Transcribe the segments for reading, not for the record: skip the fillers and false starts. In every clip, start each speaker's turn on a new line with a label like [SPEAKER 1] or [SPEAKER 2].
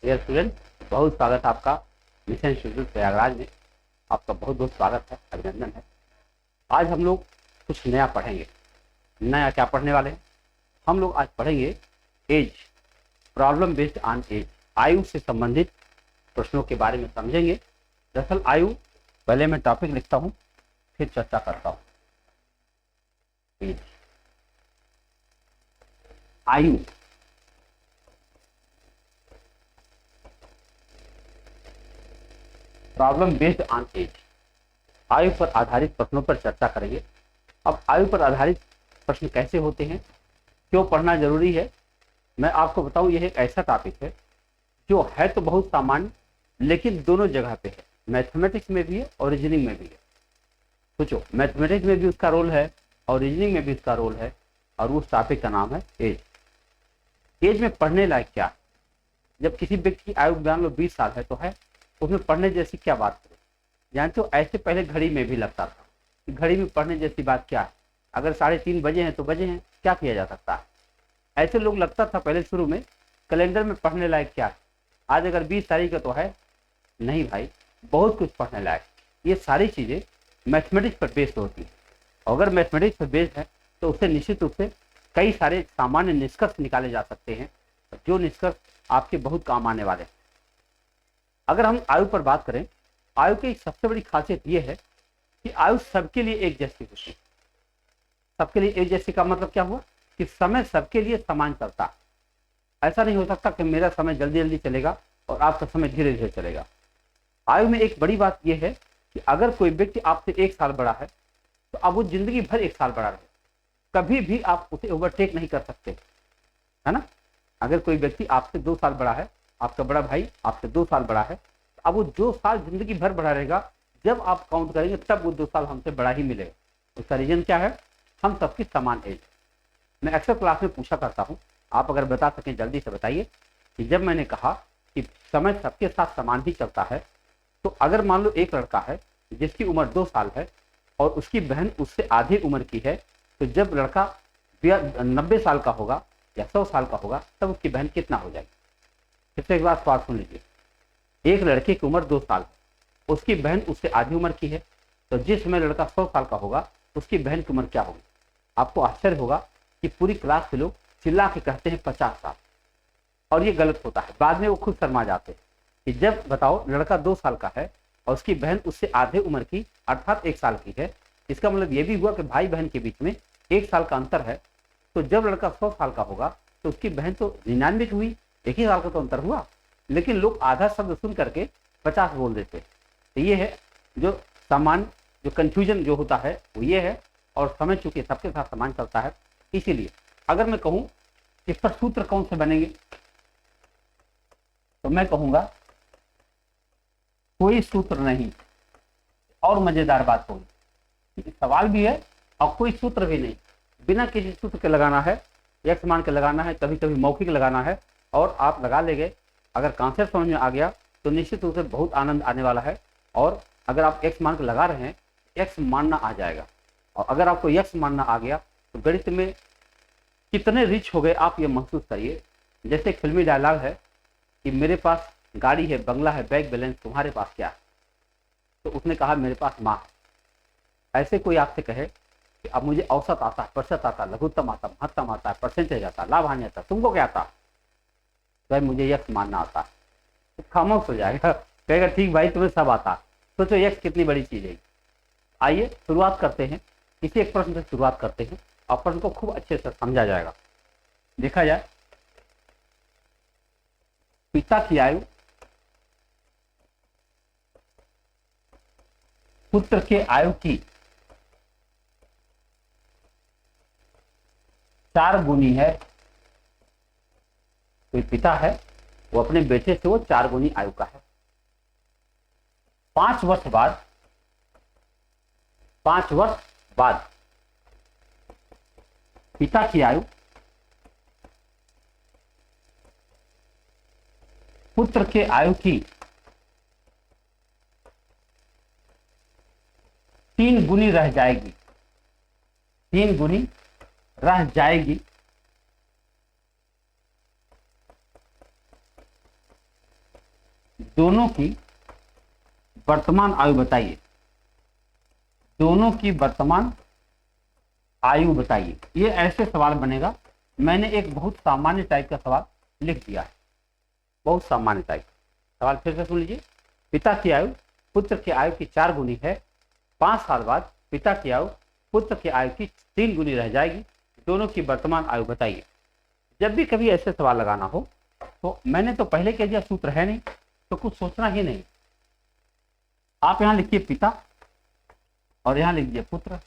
[SPEAKER 1] Dear student, बहुत स्वागत है आपका मिशन इंस्टीट्यूट प्रयागराज में। आपका बहुत बहुत स्वागत है, अभिनंदन है। आज हम लोग कुछ नया पढ़ेंगे। नया क्या पढ़ने वाले हैं? हम लोग आज पढ़ेंगे age, problem based on age. आयु से संबंधित प्रश्नों के बारे में समझेंगे। दरअसल आयु, पहले मैं टॉपिक लिखता हूँ फिर चर्चा करता हूँ। एज, आयु, प्रॉब्लम बेस्ड ऑन एज। आयु पर आधारित प्रश्नों पर चर्चा करेंगे। अब आयु पर आधारित प्रश्न कैसे होते हैं, क्यों पढ़ना जरूरी है, मैं आपको बताऊं। यह एक ऐसा टॉपिक है जो है तो बहुत सामान्य, लेकिन दोनों जगह पे है। मैथमेटिक्स में भी है और रीजनिंग में भी है। सोचो, मैथमेटिक्स में भी उसका रोल है और रीजनिंग में भी उसका रोल है, और उस टॉपिक का नाम है एज। एज में पढ़ने लायक क्या है? जब किसी व्यक्ति की आयु मान लो 20 साल है तो है, उसमें पढ़ने जैसी क्या बात करें? जानते हो, ऐसे पहले घड़ी में भी लगता था कि घड़ी में पढ़ने जैसी बात क्या है। अगर 3:30 बजे हैं तो बजे हैं, क्या किया जा सकता है? ऐसे लोग लगता था पहले शुरू में। कैलेंडर में पढ़ने लायक क्या है? आज अगर 20 तारीख है तो है नहीं भाई, बहुत कुछ पढ़ने लायक। ये सारी चीजें मैथमेटिक्स पर बेस्ड होती है। अगर मैथमेटिक्स पर बेस्ड है तो उससे निश्चित रूप से कई सारे सामान्य निष्कर्ष निकाले जा सकते हैं, जो निष्कर्ष आपके बहुत काम आने वाले हैं। अगर हम आयु पर बात करें, आयु की सबसे बड़ी खासियत यह है कि आयु सबके लिए एक जैसी होती है। सबके लिए एक जैसी का मतलब क्या हुआ कि समय सबके लिए समान चलता है। ऐसा नहीं हो सकता कि मेरा समय जल्दी जल्दी चलेगा और आपका समय धीरे धीरे चलेगा। आयु में एक बड़ी बात यह है कि अगर कोई व्यक्ति आपसे 1 साल बड़ा है तो अब वो जिंदगी भर 1 साल बड़ा रहे, कभी भी आप उसे ओवरटेक नहीं कर सकते, है ना। अगर कोई व्यक्ति आपसे 2 साल बड़ा है, आपका बड़ा भाई आपसे 2 साल बड़ा है, तो अब वो 2 साल जिंदगी भर बड़ा रहेगा। जब आप काउंट करेंगे तब वो 2 साल हमसे बड़ा ही मिलेगा। उसका रीजन क्या है? हम सबकी समान एज। मैं अक्सर क्लास में पूछा करता हूँ, आप अगर बता सकें जल्दी से बताइए कि जब मैंने कहा कि समय सबके साथ समान ही चलता है, तो अगर मान लो एक लड़का है जिसकी उम्र 2 साल है और उसकी बहन उससे आधी उम्र की है, तो जब लड़का 90 साल का होगा या 100 साल का होगा तब उसकी बहन कितना हो जाएगी? फिर से एक बार सवाल सुन लीजिए। एक लड़के की उम्र 2 साल है, उसकी बहन उससे आधी उम्र की है, तो जिस समय लड़का 100 साल का होगा उसकी बहन की उम्र क्या होगी? आपको आश्चर्य होगा कि पूरी क्लास के लोग चिल्ला के कहते हैं 50 साल, और ये गलत होता है। बाद में वो खुद शर्मा जाते हैं कि जब बताओ लड़का 2 साल का है और उसकी बहन उससे आधे उम्र की अर्थात 1 साल की है, इसका मतलब ये भी हुआ कि भाई बहन के बीच में 1 साल का अंतर है। तो जब लड़का 100 साल का होगा तो उसकी बहन तो 99 की हुई, 1 ही साल का तो अंतर हुआ। लेकिन लोग आधा शब्द सुन करके 50 बोल देते हैं। तो ये है जो सामान्य, जो कंफ्यूजन जो होता है वो ये है। और समय चूंकि सबके साथ समान चलता है, इसीलिए अगर मैं कहूं इस पर सूत्र कौन से बनेंगे, तो मैं कहूंगा कोई सूत्र नहीं। और मजेदार बात होगी, सवाल भी है और कोई सूत्र भी नहीं, बिना किसी सूत्र के लगाना है, एक्स मान के लगाना है, कभी कभी मौखिक लगाना है, और आप लगा लेंगे। अगर कॉन्सेप्ट समझ में आ गया तो निश्चित रूप से बहुत आनंद आने वाला है। और अगर आप एक्स मान के लगा रहे हैं, एक्स मानना आ जाएगा। और अगर आपको एक्स मानना आ गया तो गणित में कितने रिच हो गए आप ये महसूस करिए। जैसे एक फिल्मी डायलॉग है कि मेरे पास गाड़ी है, बंगला है, बैंक बैलेंस, तुम्हारे पास क्या है? तो उसने कहा मेरे पास माँ है। ऐसे कोई आपसे कहे कि अब मुझे औसत आता है, प्रतिशत आता है, लघुत्तम आता है, महत्तम आता है, परसेंटेज आता है, लाभ हानि आता है, तुमको क्या आता? भाई मुझे यक्स मानना आता है। तो खामोश हो जाएगा, कहेगा ठीक भाई तुम्हें सब आता। सोचो यक्स कितनी बड़ी चीज है। आइए शुरुआत करते हैं, इसी एक प्रश्न से शुरुआत करते हैं और प्रश्न को खूब अच्छे से समझा जाएगा। देखा जाए, पिता की आयु पुत्र के आयु की 4 गुनी है। कोई पिता है, वो अपने बेटे से वो 4 गुनी आयु का है। 5 वर्ष बाद, 5 वर्ष बाद पिता की आयु पुत्र के आयु की 3 गुनी रह जाएगी। 3 गुनी रह जाएगी। दोनों की वर्तमान आयु बताइए, दोनों की वर्तमान आयु बताइए। ये ऐसे सवाल बनेगा। मैंने एक बहुत सामान्य टाइप का सवाल लिख दिया है, बहुत सामान्य टाइप सवाल। फिर से सुन लीजिए। पिता की आयु पुत्र की आयु की 4 गुनी है। 5 साल बाद पिता की आयु पुत्र की आयु की 3 गुनी रह जाएगी। दोनों की वर्तमान आयु बताइए। जब भी कभी ऐसे सवाल लगाना हो तो मैंने तो पहले कह दिया सूत्र है नहीं, तो कुछ सोचना ही नहीं। आप यहां लिखिए पिता और यहां लिख दिए पुत्र।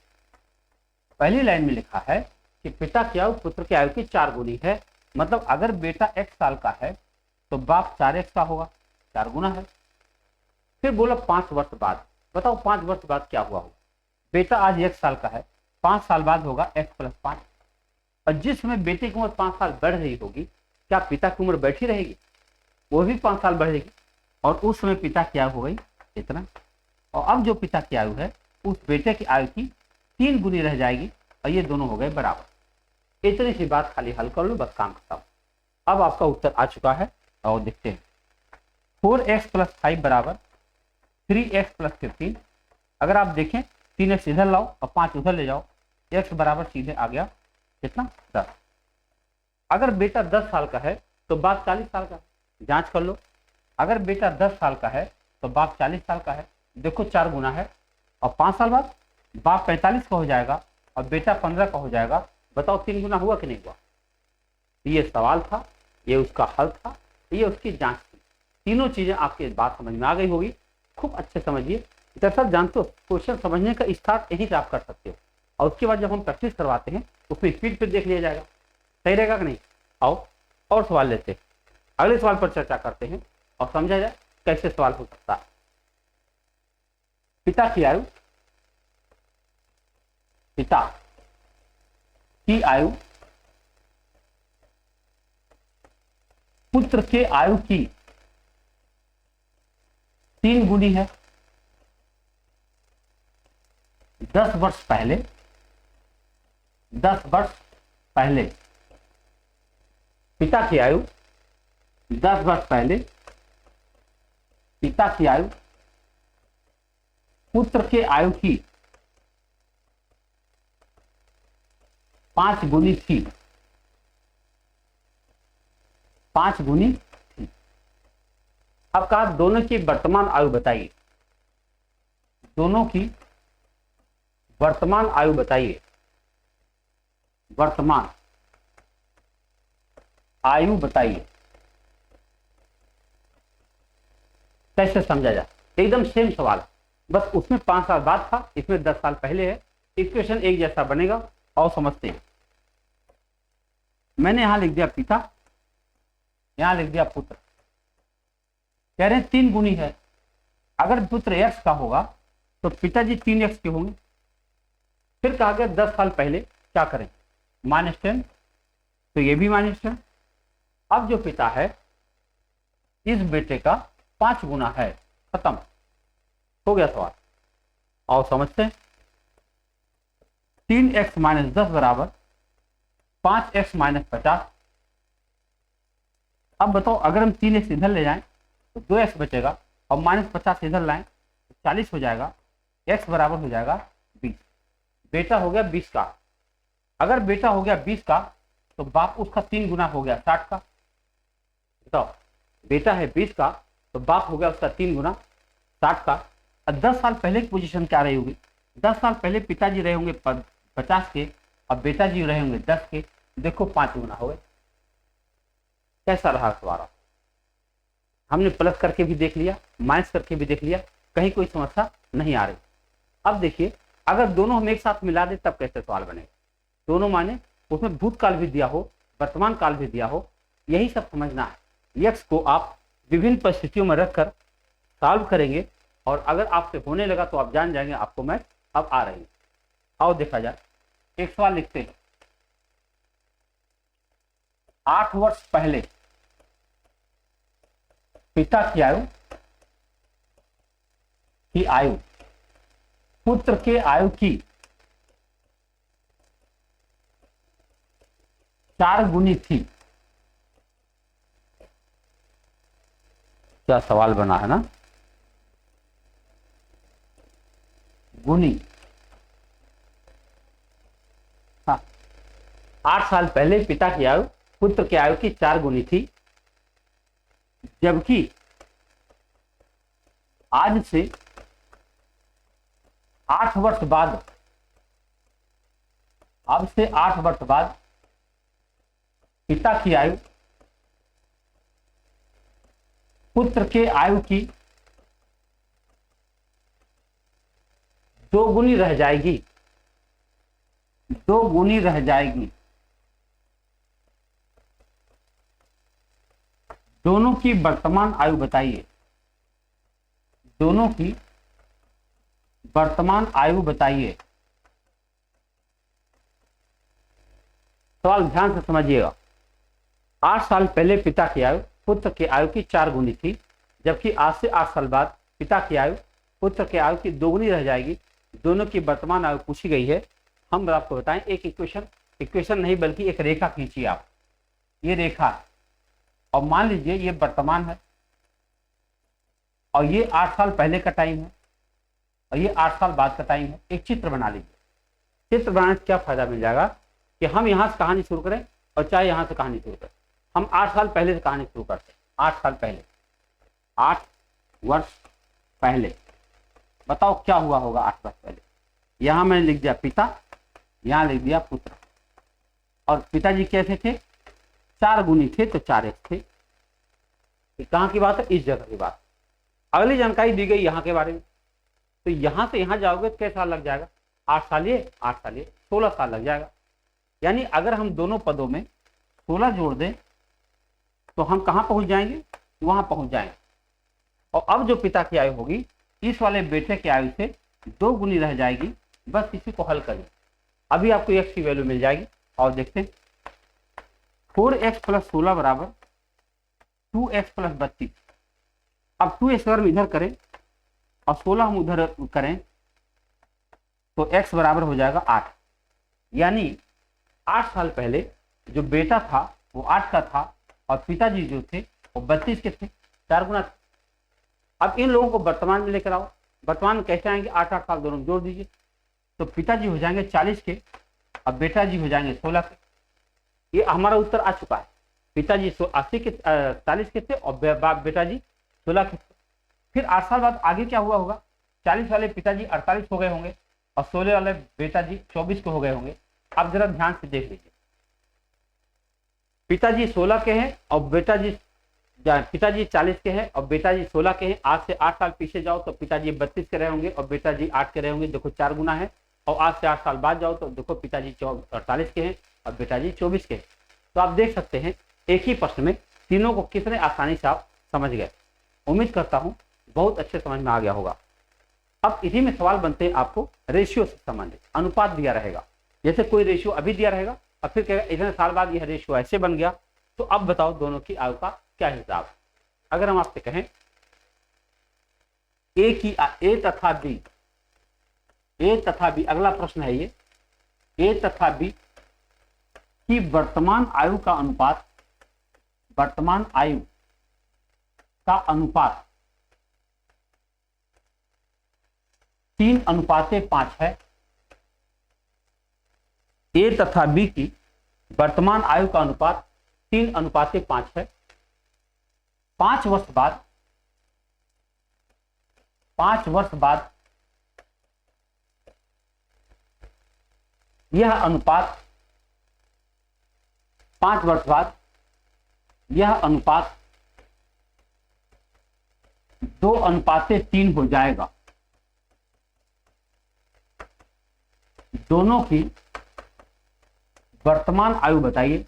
[SPEAKER 1] पहली लाइन में लिखा है कि पिता की आयु पुत्र की आयु की 4 गुनी है। मतलब अगर बेटा x साल का है तो बाप 4x का होगा, 4 गुना है। फिर बोला 5 वर्ष बाद। बताओ 5 वर्ष बाद क्या हुआ होगा। बेटा आज 1 साल का है, 5 साल बाद होगा x + 5। और जिस समय बेटे की उम्र 5 साल बढ़ रही होगी, क्या पिता की उम्र बैठी रहेगी? वो भी 5 साल बढ़ेगी। और उस समय पिता की आयु हो गई इतना। और अब जो पिता की आयु है उस बेटे की आयु की 3 गुनी रह जाएगी और ये दोनों हो गए बराबर। इतनी सी बात खाली हल कर लो, बस काम खत्म। अब आपका उत्तर आ चुका है और देखते हैं। 4x + 5 बराबर 3x + 15। अगर आप देखें 3x इधर लाओ और 5 उधर ले जाओ, x बराबर सीधे आ गया कितना 10। अगर बेटा 10 साल का है तो बाप 40 साल का है। जांच कर लो। अगर बेटा 10 साल का है तो बाप 40 साल का है। देखो 4 गुना है। और 5 साल बाद बाप 45 का हो जाएगा और बेटा 15 का हो जाएगा। बताओ 3 गुना हुआ कि नहीं हुआ? ये सवाल था, ये उसका हल था, ये उसकी जांच थी। तीनों चीजें आपकी बात समझ में आ गई होगी। खूब अच्छे समझिए। दरअसल जानते हो क्वेश्चन समझने का स्टार्ट यहीं से आप कर सकते हो और उसके बाद जब हम प्रैक्टिस करवाते हैं उसमें स्पीड पे देख लिया जाएगा। सही रहेगा कि नहीं? आओ और सवाल लेते हैं, अगले सवाल पर चर्चा करते हैं और समझा जाए कैसे सवाल हो सकता है। पिता की आयु, पिता की आयु पुत्र के आयु की 3 गुनी है। 10 वर्ष पहले, 10 वर्ष पहले पिता की आयु, 10 वर्ष पहले पिता की आयु पुत्र के आयु की 5 गुनी थी, 5 गुनी थी। अब कहा दोनों की वर्तमान आयु बताइए, दोनों की वर्तमान आयु बताइए। वर्तमान आयु बताइए। कैसे समझा जाए? एकदम सेम सवाल, बस उसमें 5 साल बाद था, इसमें 10 साल पहले है। इक्वेशन एक जैसा बनेगा और समझते हैं। मैंने यहां लिख दिया पिता, यहां लिख दिया पुत्र। कह रहे हैं 3 गुनी है। अगर पुत्र x का होगा तो पिताजी 3x के होंगे। फिर कहा गया 10 साल पहले क्या करें? -10, तो ये भी -10। अब जो पिता है इस बेटे का 5 गुना है। खत्म हो गया सवाल। और समझते हैं। 3x - 10 बराबर 5x - 50। अब बताओ अगर हम 3x इधर ले जाएं तो 2x बचेगा और -50 इधर लाएं तो 40 हो जाएगा। x बराबर हो जाएगा 20। बेटा हो गया 20 का। अगर बेटा हो गया 20 का तो बाप उसका 3 गुना हो गया 60 का। बताओ बेटा है 20 का तो बाप हो गया उसका 3 गुना 60 का। और 10 साल पहले की पोजीशन क्या रही होगी? 10 साल पहले पिताजी रहे होंगे 50 के और बेटा जी रहे होंगे 10 के। देखो 5 गुना हो गए। कैसा रहा सवाल? हमने प्लस करके भी देख लिया, माइनस करके भी देख लिया, कहीं कोई समस्या नहीं आ रही। अब देखिए अगर दोनों हम एक साथ मिला दे तब कैसे सवाल बनेगा? दोनों माने उसमें भूतकाल भी दिया हो, वर्तमान काल भी दिया हो, यही सब समझना है। यक्स को आप विभिन्न परिस्थितियों में रखकर सॉल्व करेंगे और अगर आपसे होने लगा तो आप जान जाएंगे आपको मैथ अब आ रही है। आओ देखा जाए। एक सवाल लिखते हैं। 8 वर्ष पहले पिता की आयु पुत्र के आयु की 4 गुनी थी। क्या सवाल बना है ना, गुनी। हाँ, 8 साल पहले पिता की आयु पुत्र की आयु की 4 गुनी थी, जबकि आज से 8 वर्ष बाद, अब से 8 वर्ष बाद पिता की आयु पुत्र के आयु की 2 गुनी रह जाएगी, 2 गुनी रह जाएगी। दोनों की वर्तमान आयु बताइए, दोनों की वर्तमान आयु बताइए। सवाल ध्यान से समझिएगा। 8 साल पहले पिता की आयु पुत्र की आयु की 4 गुनी थी, जबकि आज से 8 साल बाद पिता की आयु पुत्र की आयु की 2 गुनी रह जाएगी। दोनों की वर्तमान आयु पूछी गई है। हम आपको बताएं, एक इक्वेशन नहीं बल्कि एक रेखा खींचिए आप। ये रेखा है और मान लीजिए ये वर्तमान है और ये 8 साल पहले का टाइम है और ये 8 साल बाद का टाइम है। एक चित्र बना लीजिए। चित्र बनाने से क्या फायदा मिल जाएगा कि हम यहाँ से कहानी शुरू करें और चाहे यहाँ से कहानी शुरू करें। हम 8 साल पहले से कहानी शुरू करते हैं। 8 साल पहले, 8 वर्ष पहले, बताओ क्या हुआ होगा 8 वर्ष पहले। यहां मैंने लिख दिया पिता, यहां लिख दिया पुत्र। और पिताजी कैसे थे? 4 गुनी थे, तो 4x थे। कहां की बात है? इस जगह की बात। अगली जानकारी दी गई यहाँ के बारे में, तो यहां से यहां जाओगे तो कैसा लग जाएगा? 8 साल ये, 8 साल ये, 16 साल लग जाएगा। यानी अगर हम दोनों पदों में 16 जोड़ दें तो हम कहां पहुंच जाएंगे? वहां पहुंच जाएंगे। और अब जो पिता की आयु होगी इस वाले बेटे की आयु से 2 गुनी रह जाएगी। बस इसी को हल करिए, अभी आपको x की वैल्यू मिल जाएगी। और देखते हैं 4x + 16 बराबर 2x + 32। अब 2x अगर हम इधर करें और 16 हम उधर करें तो x बराबर हो जाएगा 8। यानी 8 साल पहले जो बेटा था वो 8 का था और पिताजी जो थे वो 32 के थे, 4 गुना थे। अब इन लोगों को वर्तमान में लेकर आओ। वर्तमान में कैसे आएंगे? 8-8 साल दोनों जोड़ दीजिए तो पिताजी हो जाएंगे 40 के और बेटा जी हो जाएंगे 16 के। ये हमारा उत्तर आ चुका है। पिताजी 80 के 40 के थे और बेटा जी 16 के थे। फिर 8 साल बाद आगे क्या हुआ होगा? 40 वाले पिताजी 48 हो गए होंगे और 16 वाले बेटा जी 24 के हो गए होंगे। आप जरा ध्यान से देख लीजिए, पिताजी 16 के हैं और पिताजी 40 के हैं और बेटा जी 16 के हैं। आज से 8 साल पीछे जाओ तो पिताजी 32 के रहे होंगे और बेटा जी 8 के रहे होंगे। देखो 4 गुना है। और आज से 8 साल बाद जाओ तो देखो पिताजी 48 के हैं और बेटा जी 24 के हैं। तो आप देख सकते हैं एक ही प्रश्न में तीनों को कितने आसानी से आप समझ गए। उम्मीद करता हूं बहुत अच्छे समझ में आ गया होगा। अब इसी में सवाल बनते हैं आपको रेशियो से संबंधित। अनुपात दिया रहेगा, जैसे कोई रेशियो अभी दिया रहेगा और फिर कहेगा इतने साल बाद यह रेशियो ऐसे बन गया, तो अब बताओ दोनों की आयु का क्या हिसाब। अगर हम आपसे कहें ए तथा बी, अगला प्रश्न है ये, ए तथा बी की वर्तमान आयु का अनुपात, वर्तमान आयु का अनुपात 3:5 है। ए तथा बी की वर्तमान आयु का अनुपात 3:5 है। 5 वर्ष बाद, 5 वर्ष बाद यह अनुपात, 5 वर्ष बाद यह अनुपात 2:3 हो जाएगा। दोनों की वर्तमान आयु बताइए।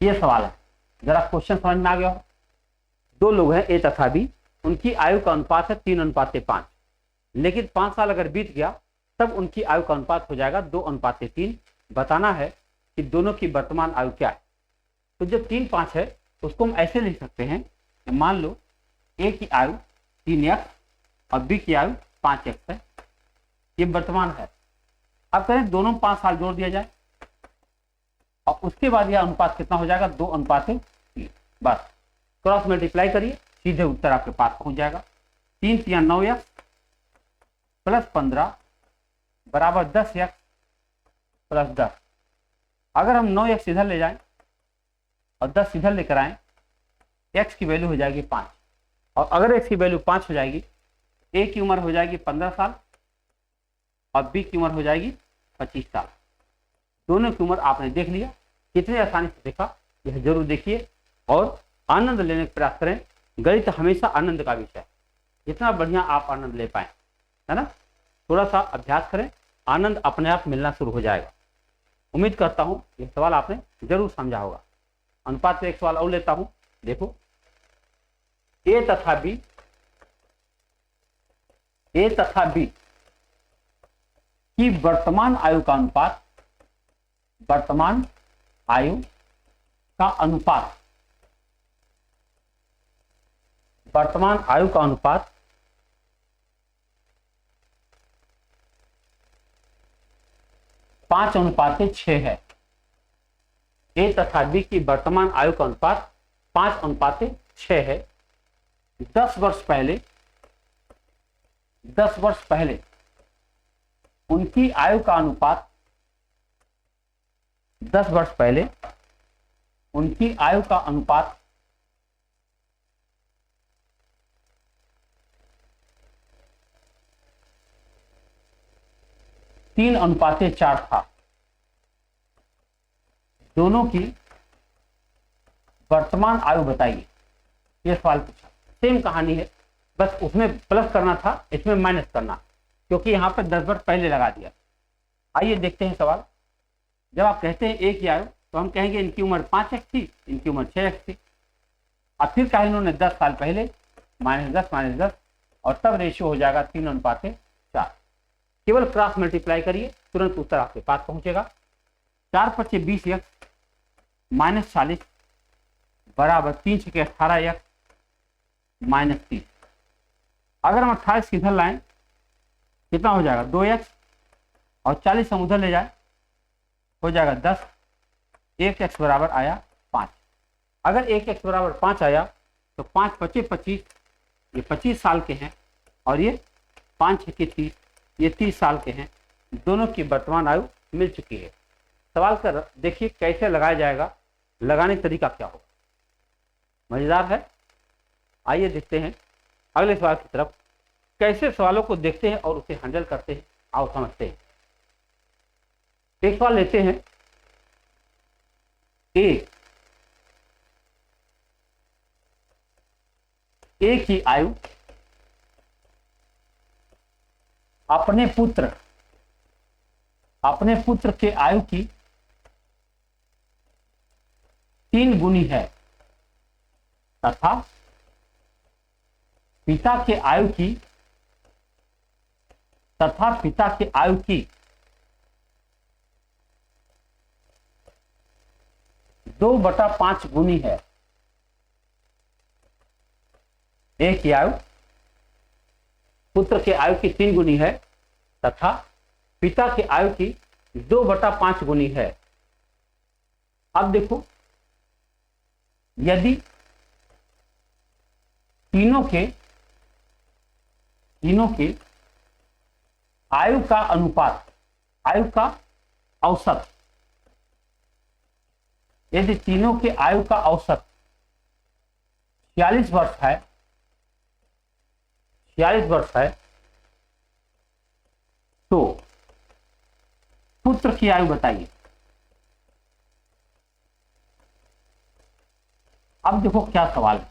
[SPEAKER 1] यह सवाल है, जरा क्वेश्चन समझ में आ गया हो। 2 लोग हैं ए तथा बी, उनकी आयु का अनुपात है 3:5, लेकिन 5 साल अगर बीत गया तब उनकी आयु का अनुपात हो जाएगा 2:3। बताना है कि दोनों की वर्तमान आयु क्या है। तो जब 3-5 है उसको हम ऐसे लिख सकते हैं कि मान लो ए की आयु 3x और बी की आयु 5x है। ये वर्तमान है। अब करें दोनों 5 साल जोड़ दिया जाए और उसके बाद यह अनुपात कितना हो जाएगा? 2:3। बस क्रॉस मल्टीप्लाई करिए, सीधे उत्तर आपके पास पहुंच जाएगा। 3 तिया 9x प्लस 15 बराबर 10x प्लस 10। अगर हम 9x इधर ले जाएं और 10 इधर लेकर आए, x की वैल्यू हो जाएगी 5, और अगर x की वैल्यू 5 हो जाएगी, a की उम्र हो जाएगी 15 साल और b की उम्र हो जाएगी 25 साल। दोनों की उम्र आपने देख लिया, कितने आसानी से देखा, यह जरूर देखिए और आनंद लेने का प्रयास करें। गणित हमेशा आनंद का विषय है, जितना बढ़िया आप आनंद ले पाए, है ना। थोड़ा सा अभ्यास करें, आनंद अपने आप मिलना शुरू हो जाएगा। उम्मीद करता हूं यह सवाल आपने जरूर समझा होगा। अनुपात से एक सवाल और लेता हूं, देखो ए तथा बी की वर्तमान आयु का अनुपात, वर्तमान आयु का अनुपात, वर्तमान आयु का अनुपात 5:6 है। ए तथा बी की वर्तमान आयु का अनुपात 5:6 है। 10 वर्ष पहले उनकी आयु का अनुपात, 10 वर्ष पहले उनकी आयु का अनुपात 3:4 था। दोनों की वर्तमान आयु बताइए, यह सवाल पूछा। सेम कहानी है, बस उसमें प्लस करना था, इसमें माइनस करना, क्योंकि यहां पर 10 वर्ष पहले लगा दिया। आइए देखते हैं सवाल। जब आप कहते हैं एक ही आयु, तो हम कहेंगे इनकी उम्र 5x थी, इनकी उम्र 6x थी। अब फिर कहा इन्होंने 10 साल पहले, -10 और तब रेशियो हो जाएगा 3:4। केवल क्रॉस मल्टीप्लाई करिए, तुरंत उत्तर आपके पास पहुंचेगा। 4×5 20x -40 बराबर 3×6 18x -30। अगर हम 28 इधर लाएं, कितना हो जाएगा 2x, और 40 हम उधर ले जाए, हो जाएगा 10। 1x बराबर आया 5। अगर 1x बराबर 5 आया तो 5×5 25, ये 25 साल के हैं, और ये 5×6 30, ये 30 साल के हैं। दोनों की वर्तमान आयु मिल चुकी है। सवाल कर देखिए कैसे लगाया जाएगा, लगाने का तरीका क्या होगा। मजेदार है। आइए देखते हैं अगले सवाल की तरफ, कैसे सवालों को देखते हैं और उसे हैंडल करते हैं, आओ समझते हैं। एक सवाल लेते हैं। ए की आयु अपने पुत्र के आयु की 3 गुनी है, तथा पिता के आयु की 2/5 गुनी है। ए की आयु पुत्र के आयु की 3 गुनी है, तथा पिता की आयु की 2/5 गुनी है। अब देखो, यदि तीनों के आयु का अनुपात, आयु का औसत, यदि तीनों के आयु का औसत 46 वर्ष है, 46 वर्ष है, तो पुत्र की आयु बताइए। अब देखो क्या सवाल है,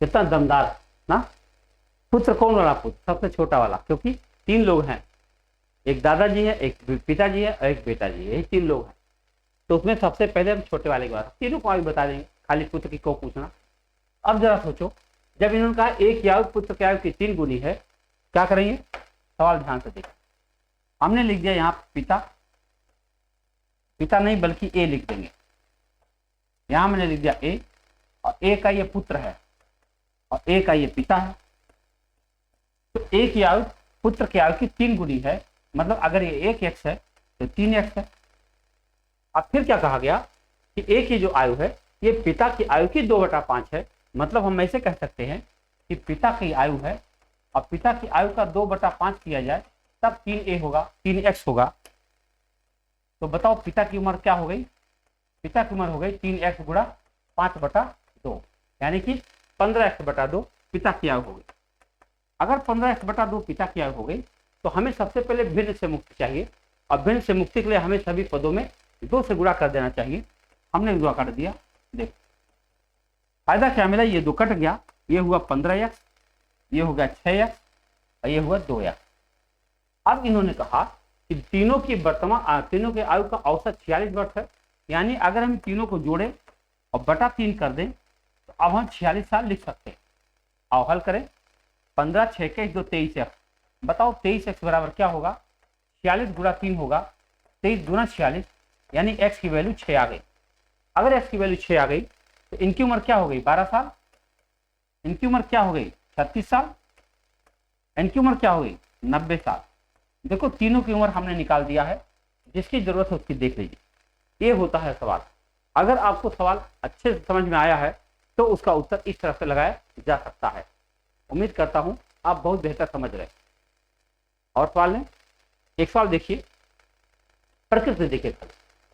[SPEAKER 1] कितना दमदार ना। पुत्र कौन वाला पुत्र? सबसे छोटा वाला, क्योंकि 3 लोग हैं, एक दादाजी है, एक पिताजी है और एक बेटा जी है, यही 3 लोग हैं। तो उसमें सबसे पहले हम छोटे वाले की बात, तीनों को आयु बता देंगे, खाली पुत्र की को पूछना। अब जरा सोचो, जब इन्होंने कहा एक की आयु पुत्र की आयु की 3 गुनी है, क्या करेंगे? सवाल ध्यान से देखो। हमने लिख दिया यहाँ पिता नहीं बल्कि ए लिख देंगे। यहां मैंने लिख दिया ए, और ए का ये पुत्र है और ए का ये पिता है। तो ए की आयु पुत्र की आयु की 3 गुनी है, मतलब अगर ये 1x है तो 3x है। अब फिर क्या कहा गया कि ए की जो आयु है ये पिता की आयु की 2/5 है। मतलब हम ऐसे कह सकते हैं कि पिता की आयु है और पिता की आयु का 2/5 किया जाए तब 3a होगा, 3x होगा। तो बताओ पिता की उम्र क्या हो गई? पिता की उम्र हो गई 3x गुणा 5/2, यानी कि 15x/2 पिता की आयु हो गई। अगर 15x/2 पिता की आयु हो गई तो हमें सबसे पहले भिन्न से मुक्ति चाहिए, और भिन्न से मुक्ति के लिए हमें सभी पदों में 2 से गुणा कर देना चाहिए। हमने 2 कर दिया। देख फायदा क्या मिला, ये 2 कट गया, ये हुआ 15x, ये हो गया 6x और ये हुआ 2x। अब इन्होंने कहा कि तीनों की की आयु का औसत 46 वर्ष है, यानी अगर हम तीनों को जोड़े और बटा 3 कर दें तो अब हम 46 साल लिख सकते हैं। आओ हल करें। 15 6 के 2 23x। बताओ 23x बराबर क्या होगा? 46 गुणा 3 होगा, 23 गुणा 46, यानी x की वैल्यू 6 आ गई। अगर x की वैल्यू 6 आ गई तो इनकी उम्र क्या हो गई? 12 साल। इनकी उम्र क्या हो गई? 36 साल। इनकी उम्र क्या हो गई? 90 साल। देखो तीनों की उम्र हमने निकाल दिया है, जिसकी जरूरत है उसकी देख लीजिए। ये होता है सवाल। अगर आपको सवाल अच्छे से समझ में आया है तो उसका उत्तर इस तरह से लगाया जा सकता है। उम्मीद करता हूं आप बहुत बेहतर समझ रहे। और सवाल लें, एक सवाल देखिए, प्रकृति देखिए।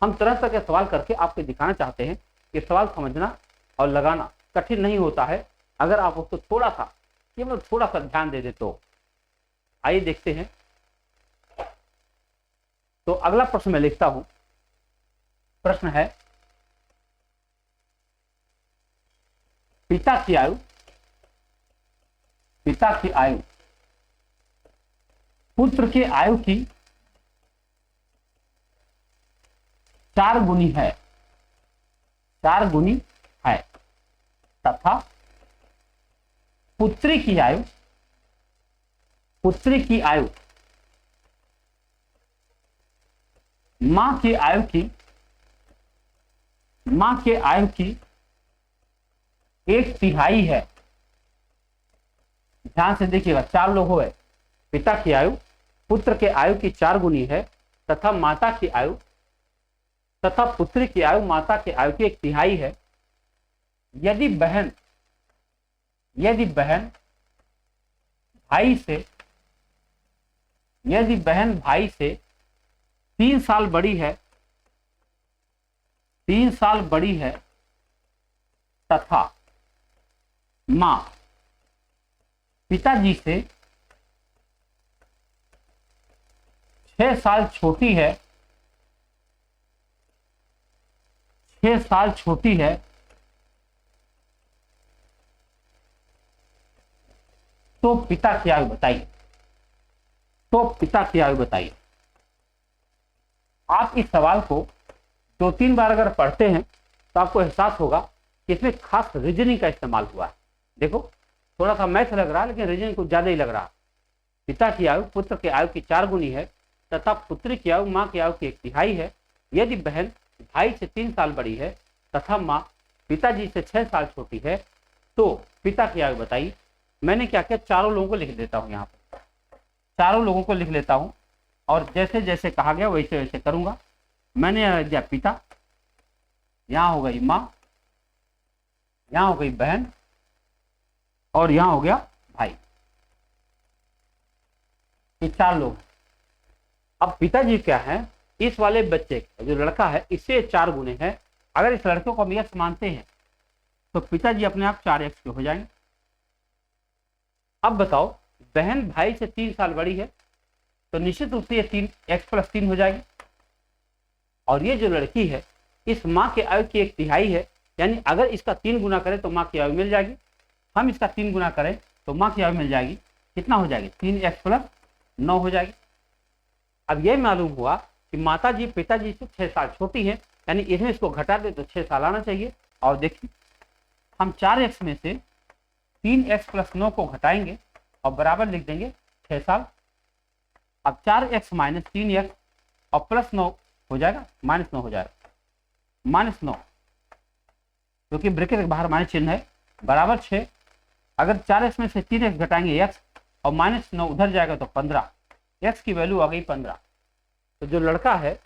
[SPEAKER 1] हम तरह तरह के सवाल करके आपको दिखाना चाहते हैं कि सवाल समझना और लगाना कठिन नहीं होता है, अगर आप उसको थोड़ा सा केवल थोड़ा सा ध्यान दे दे तो। आइए देखते हैं। तो अगला प्रश्न मैं लिखता हूं। प्रश्न है, पिता की आयु पुत्र की आयु की 4 गुनी है, 4 गुनी है, तथा पुत्री की आयु मां की आयु की 1/3 है। ध्यान से देखिएगा, 4 लोग हुए। पिता की आयु पुत्र के आयु की 4 गुनी है, तथा पुत्री की आयु माता की आयु की 1/3 है। यदि बहन भाई से 3 साल बड़ी है तथा मां पिताजी से 6 साल छोटी है, तो पिता की आयु बताइए। आप इस सवाल को 2-3 बार अगर पढ़ते हैं तो आपको एहसास होगा कि इसमें खास रीजनिंग का इस्तेमाल हुआ है। देखो थोड़ा सा मैथ लग रहा है, लेकिन रीजनिंग कुछ ज्यादा ही लग रहा है। पिता की आयु पुत्र की आयु की 4 गुनी है, तथा पुत्री की आयु मां की आयु की 1/3 है। यदि बहन भाई से 3 साल बड़ी है तथा मां पिताजी से 6 साल छोटी है, तो पिता की आयु बताइए। मैंने क्या किया, चारों लोगों को लिख देता हूं। यहाँ पर चारों लोगों को लिख लेता हूं और जैसे जैसे कहा गया वैसे वैसे करूंगा। मैंने यहाँ दिया पिता, यहाँ हो गई मां, यहाँ हो गई बहन और यहाँ हो गया भाई। ये 4 लोग। अब पिताजी क्या है, इस वाले बच्चे जो लड़का है इससे 4 गुने हैं। अगर इस लड़के को हम x मानते हैं तो पिताजी अपने आप 4x के हो जाएंगे। अब बताओ, बहन भाई से 3 साल बड़ी है तो निश्चित रूप से ये 3x + 3 हो जाएगी। और ये जो लड़की है इस माँ के आयु की 1/3 है, यानी अगर इसका 3 गुना करें तो माँ की आयु मिल जाएगी। हम इसका 3 गुना करें तो माँ की आयु मिल जाएगी। कितना हो जाएगी? 3x + 9 हो जाएगी। अब यह मालूम हुआ कि माता जी पिताजी से 6 साल छोटी है, यानी इसमें इसको घटा दे तो 6 साल आना चाहिए। और देखिए हम 4x में से 3x + 9 को घटाएंगे और बराबर लिख देंगे 6 साल। अब 4x - 3x और +9 हो जाएगा, -9 हो जाएगा, -9 क्योंकि ब्रैकेट के बाहर माइनस चिन्ह है, बराबर 6। अगर 4x में से 3x घटाएंगे x और -9 उधर जाएगा तो 15, x की वैल्यू आ गई 15। तो जो लड़का है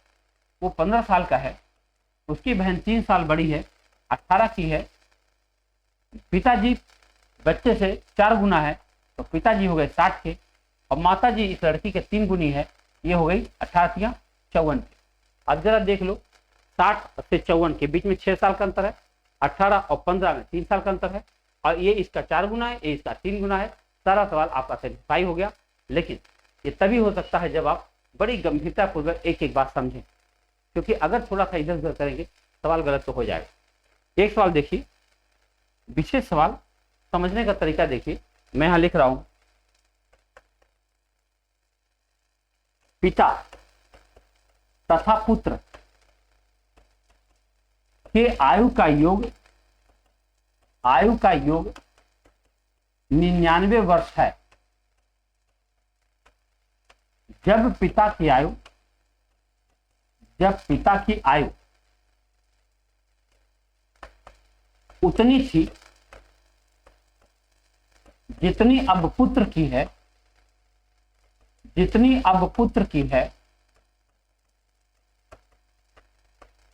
[SPEAKER 1] वो 15 साल का है, उसकी बहन 3 साल बड़ी है, 18 की है, पिताजी बच्चे से 4 गुना है, तो पिताजी हो गए 60 के, और माता जी इस लड़की के 3 गुनी है, ये हो गई 18 54 की। अब जरा देख लो, 60 से 54 के बीच में 6 साल का अंतर है, 18 और 15 में 3 साल का अंतर है, और ये इसका 4 गुना है, ये इसका 3 गुना है। सारा सवाल आपका सेटिस्फाई हो गया। लेकिन ये तभी हो सकता है जब आप बड़ी गंभीरता पूर्वक एक एक बात समझें, क्योंकि अगर थोड़ा सा इधर उधर करेंगे सवाल गलत तो हो जाएगा। एक सवाल देखिए, विशेष सवाल समझने का तरीका देखिए, मैं यहां लिख रहा हूं, पिता तथा पुत्र के आयु का योग 99 वर्ष है। जब पिता की आयु उतनी थी जितनी अब पुत्र की है,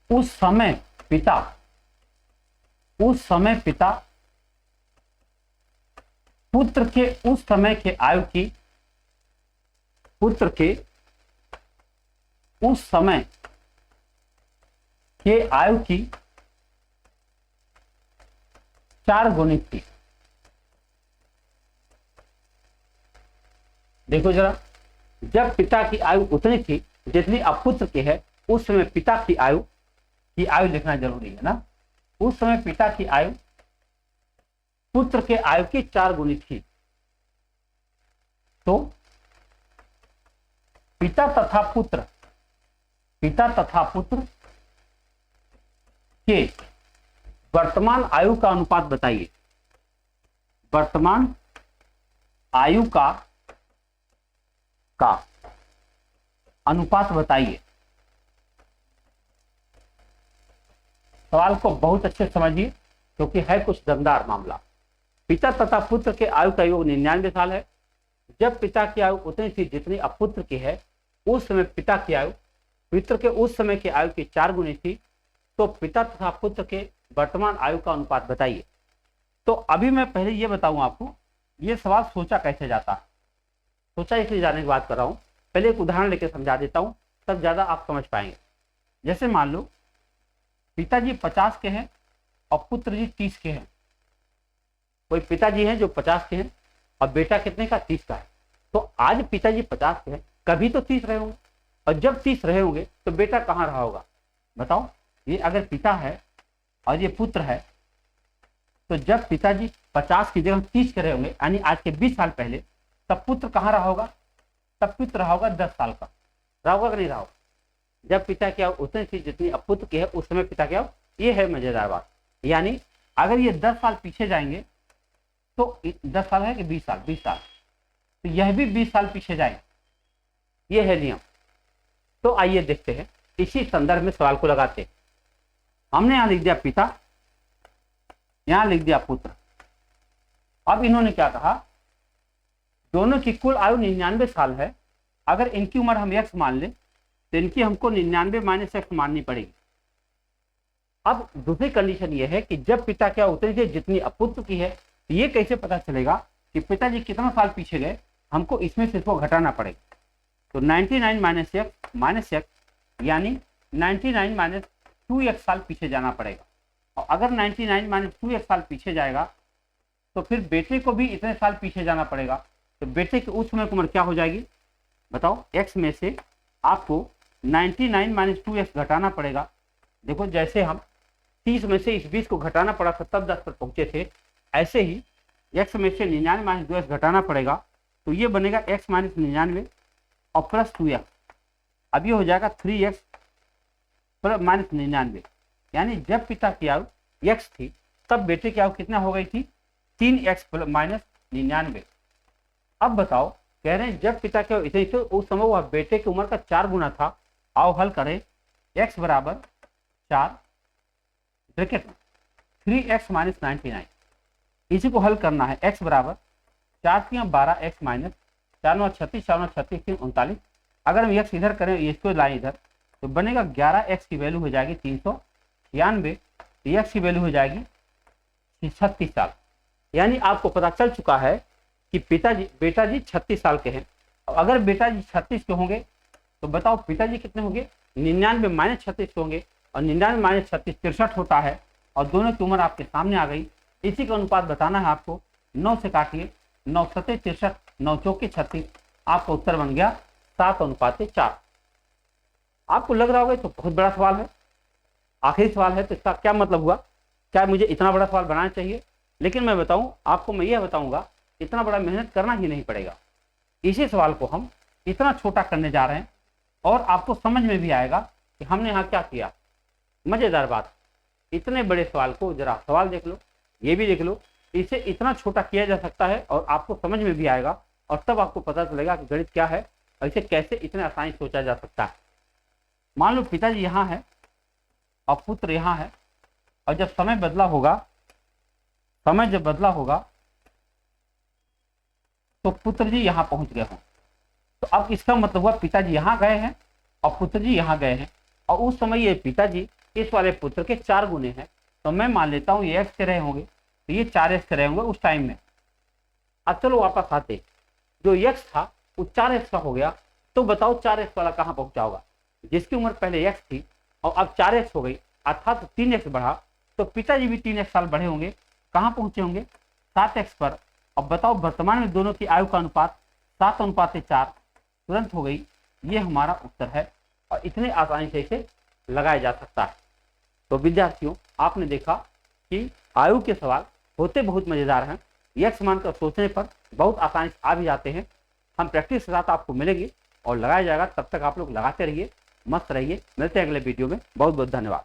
[SPEAKER 1] उस समय पिता पुत्र के उस समय के आयु की 4 गुणित थी। देखो जरा, जब पिता की आयु उतनी थी जितनी अब पुत्र की है, उस समय पिता की आयु लिखना जरूरी है ना। उस समय पिता की आयु पुत्र के आयु की 4 गुनी थी। तो पिता तथा पुत्र के वर्तमान आयु का अनुपात बताइए। वर्तमान आयु का अनुपात बताइए। सवाल को बहुत अच्छे समझिए, क्योंकि है कुछ दमदार मामला। पिता तथा पुत्र के आयु का योग 99 साल है। जब पिता की आयु उतनी थी जितनी अब पुत्र की है, उस समय पिता की आयु पुत्र के उस समय की आयु की 4 गुनी थी। तो पिता तथा पुत्र के वर्तमान आयु का अनुपात बताइए। तो अभी मैं पहले ये बताऊं आपको, ये सवाल सोचा कैसे जाता है। सोचा इसलिए जाने की बात कर रहा हूं, पहले एक उदाहरण लेकर समझा देता हूं, तब ज्यादा आप समझ पाएंगे। जैसे मान लो पिताजी 50 के हैं और पुत्र जी 30 के हैं। कोई पिताजी हैं जो 50 के हैं और बेटा कितने का, 30 का है। तो आज पिताजी 50 के हैं, कभी तो 30 रहे होंगे, और जब 30 रहे होंगे तो बेटा कहाँ रहा होगा बताओ। ये अगर पिता है और ये पुत्र है, तो जब पिताजी 50 की जगह 30 के रहे होंगे, यानी आज के 20 साल पहले, तब पुत्र कहाँ रहा होगा, तब पुत्र रहा होगा 10 साल का। रहा होगा कि नहीं रहा होगा। जब पिता की आयु उतनी थी जितनी अब पुत्र की है, उस समय पिता की आयु, ये है मजेदार बात। यानी अगर ये 10 साल पीछे जाएंगे तो 10 साल है कि 20 साल, 20 साल, तो यह भी 20 साल पीछे जाएंगे। ये है नियम। तो आइए देखते हैं, इसी संदर्भ में सवाल को लगाते हैं। हमने यहां लिख दिया पिता, यहां लिख दिया पुत्र। अब इन्होंने क्या कहा, दोनों की कुल आयु 99 साल है। अगर इनकी उम्र हम x मान लें तो इनकी हमको 99 - x माननी पड़ेगी। अब दूसरी कंडीशन ये है कि जब पिता क्या उतनी थी जितनी अब पुत्र की है, तो ये कैसे पता चलेगा कि पिताजी कितना साल पीछे गए, हमको इसमें से इसको घटाना पड़ेगा। तो 99 - x यानी 99 - 2x साल पीछे जाना पड़ेगा। और अगर 99 - 2x साल पीछे जाएगा तो फिर बेटे को भी इतने साल पीछे जाना पड़ेगा। तो बेटे की उस समय की उम्र क्या हो जाएगी बताओ। x में से आपको 99 - 2x घटाना पड़ेगा। देखो जैसे हम 30 में से इस 20 को घटाना पड़ा था तब 10 पर पहुंचे थे, ऐसे ही x में से 99 - 2x घटाना पड़ेगा। तो ये बनेगा x - 99 और प्लस 2x। अब ये हो जाएगा 3x प्लस -99। यानी जब पिता की आयु x थी तब बेटे की आयु कितना हो गई थी, 3x प्लस -99। अब बताओ, कह रहे हैं जब पिता की आयु इतनी थी उस समय वह बेटे की उम्र का 4 गुना था। आओ हल करें। x बराबर 4 ब्रैकेट में 3x - 99, इसी को हल करना है। x बराबर 4 × 12 x माइनस 4 × 36, 4 × 36 3 39। अगर हम x इधर करें, इसको लाएं इधर, तो बनेगा 11x की वैल्यू हो जाएगी 396। तो एक्स की वैल्यू हो जाएगी 36 साल। यानी आपको पता चल चुका है कि बेटा जी 36 साल के हैं। और अगर बेटा जी 36 के होंगे तो बताओ पिताजी कितने होंगे, 99 माइनस 36 होंगे, और 99 माइनस 36 63 होता है, और दोनों की उम्र आपके सामने आ गई। इसी का अनुपात बताना है आपको, 9 से काटिए, 9 सत्ते 63, 9 चौके 36, आपका उत्तर बन गया 7:4। आपको लग रहा होगा तो बहुत बड़ा सवाल है, आखिरी सवाल है, तो इसका क्या मतलब हुआ, क्या मुझे इतना बड़ा सवाल बनाना चाहिए? लेकिन मैं बताऊं आपको, मैं यह बताऊंगा इतना बड़ा मेहनत करना ही नहीं पड़ेगा। इसी सवाल को हम इतना छोटा करने जा रहे हैं और आपको समझ में भी आएगा कि हमने यहाँ क्या किया। मजेदार बात, इतने बड़े सवाल को जरा सवाल देख लो, ये भी देख लो, इसे इतना छोटा किया जा सकता है और आपको समझ में भी आएगा, और तब आपको पता चलेगा कि गणित क्या है और इसे कैसे इतने आसानी से सोचा जा सकता है। मान लो पिताजी यहाँ है और पुत्र यहाँ है, और जब समय बदला होगा, समय जब बदला होगा तो पुत्र जी यहाँ पहुंच गए हों। तो अब इसका मतलब हुआ पिताजी यहाँ गए हैं और पुत्र जी यहाँ गए हैं, और उस समय ये पिताजी इस वाले पुत्र के 4 गुने हैं। तो मैं मान लेता हूँ ये x के रहे होंगे, तो ये 4x के रहे होंगे उस टाइम में। अब चलो वापस आते, जो x था वो 4x का हो गया, तो बताओ 4x वाला कहाँ पहुंचा होगा? जिसकी उम्र पहले x थी और अब 4x हो गई, अर्थात 3x बढ़ा, तो पिताजी भी 3x साल बढ़े होंगे, कहाँ पहुंचे होंगे? 7x पर। अब बताओ वर्तमान में दोनों की आयु का अनुपात 7:4 तुरंत हो गई। ये हमारा उत्तर है और इतने आसानी से इसे लगाया जा सकता है। तो विद्यार्थियों, आपने देखा कि आयु के सवाल होते बहुत मजेदार हैं, यक्स मानकर सोचने पर बहुत आसानी से आ भी जाते हैं। हम प्रैक्टिस के साथ आपको मिलेंगे और लगाया जाएगा, तब तक आप लोग लगाते रहिए, मस्त रहिए। मिलते हैं अगले वीडियो में। बहुत बहुत धन्यवाद।